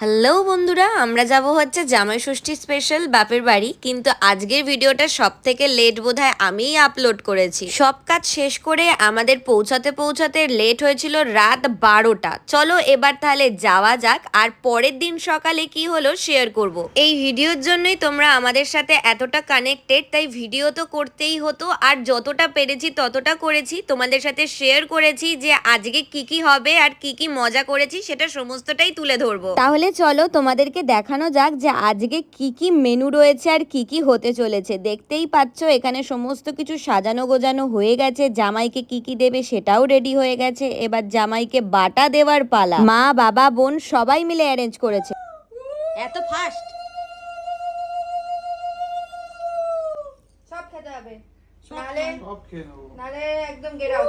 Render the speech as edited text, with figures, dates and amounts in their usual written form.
Hello বন্ধুরা, আমরা যাব হচ্ছে জামাই ষষ্ঠী স্পেশাল বাপের বাড়ি। কিন্তু আজকের ভিডিওটা সব থেকে লেট বোধহয় আমিই আপলোড করেছি। সব কাজ শেষ করে আমাদের পৌঁছাতে পৌঁছাতে লেট হয়েছিল রাত 12টা। চলো এবার তাহলে যাওয়া যাক, আর পরের দিন সকালে কি হলো শেয়ার করব। এই ভিডিওর জন্যই তোমরা আমাদের সাথে এতটা কানেক্টেড, তাই ভিডিও তো করতেই হতো, আর যতটা পেরেছি ততটা করেছি, তোমাদের সাথে শেয়ার করেছি যে আজকে কি কি হবে আর কি কি মজা করেছি সেটা সমস্তটাই তুলে ধরবো। তাহলে চলো তোমাদেরকে দেখানো যাক যে আজকে কি কি মেনু রয়েছে আর কি কি হতে চলেছে। দেখতেই পাচ্ছ এখানে সমস্ত কিছু সাজানো গোজানো হয়ে গেছে। জামাইকে কি কি দেবে সেটাও রেডি হয়ে গেছে। এবার জামাইকে বাটা দেওয়ার পালা। মা বাবা বোন সবাই মিলে অ্যারেঞ্জ করেছে। এত ফাস্ট সব খেতে হবে, নালে সব খেয়ে নেবো। নালে একদম গেট আউট।